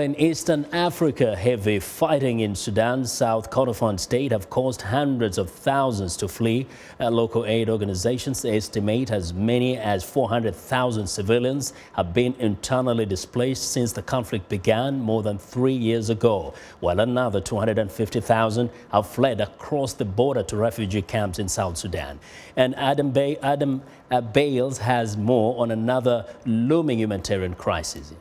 In Eastern Africa, heavy fighting in Sudan, South Kordofan State have caused hundreds of thousands to flee. Local aid organizations estimate as many as 400,000 civilians have been internally displaced since the conflict began more than 3 years ago, while another 250,000 have fled across the border to refugee camps in South Sudan. And Adam Bales has more on another looming humanitarian crisis.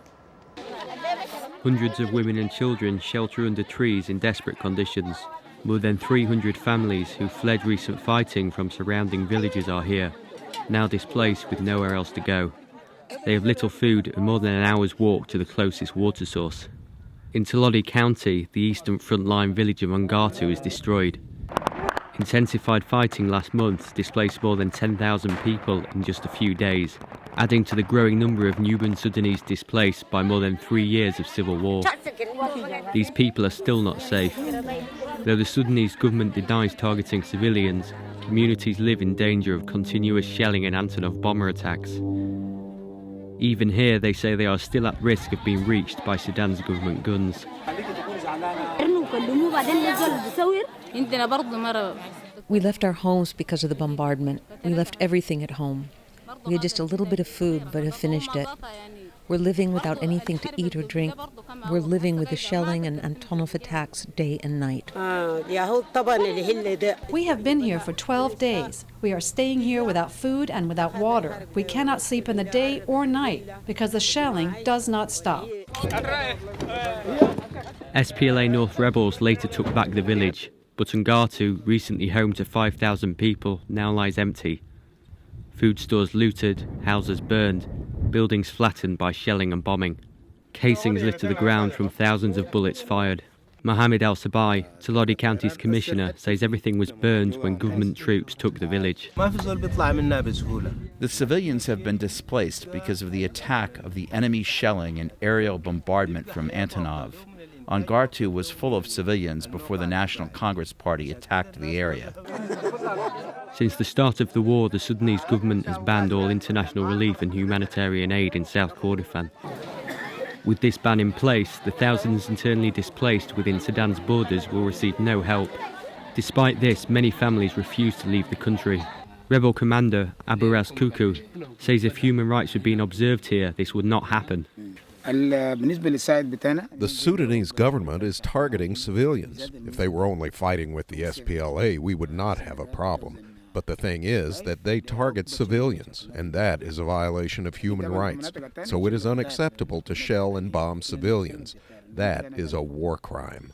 Hundreds of women and children shelter under trees in desperate conditions. More than 300 families who fled recent fighting from surrounding villages are here, now displaced with nowhere else to go. They have little food and more than an hour's walk to the closest water source. In Lodi County, the eastern frontline village of Ongatu is destroyed. Intensified fighting last month displaced more than 10,000 people in just a few days, adding to the growing number of newborn Sudanese displaced by more than 3 years of civil war. These people are still not safe. Though the Sudanese government denies targeting civilians, communities live in danger of continuous shelling and Antonov bomber attacks. Even here, they say they are still at risk of being reached by Sudan's government guns. We left our homes because of the bombardment. We left everything at home. We had just a little bit of food, but have finished it. We're living without anything to eat or drink. We're living with the shelling and Antonov attacks day and night. We have been here for 12 days. We are staying here without food and without water. We cannot sleep in the day or night because the shelling does not stop. SPLA North rebels later took back the village, but Ongatu, recently home to 5,000 people, now lies empty. Food stores looted, houses burned, buildings flattened by shelling and bombing. Casings litter the ground from thousands of bullets fired. Mohammed Al-Sabai, Lodi County's commissioner, says everything was burned when government troops took the village. The civilians have been displaced because of the attack of the enemy shelling and aerial bombardment from Antonov. Ongatu was full of civilians before the National Congress Party attacked the area. Since the start of the war, the Sudanese government has banned all international relief and humanitarian aid in South Kordofan. With this ban in place, the thousands internally displaced within Sudan's borders will receive no help. Despite this, many families refuse to leave the country. Rebel commander Abu Ras Kuku says if human rights were being observed here, this would not happen. The Sudanese government is targeting civilians. If they were only fighting with the SPLA, we would not have a problem. But the thing is that they target civilians, and that is a violation of human rights. So it is unacceptable to shell and bomb civilians. That is a war crime.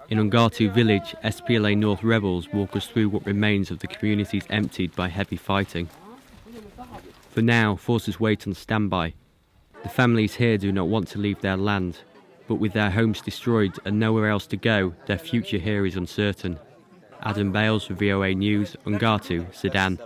In Ongatu village, SPLA North rebels walk us through what remains of the communities emptied by heavy fighting. For now, forces wait on standby. The families here do not want to leave their land, but with their homes destroyed and nowhere else to go, their future here is uncertain. Adam Bales for VOA News, Ongatu, Sudan.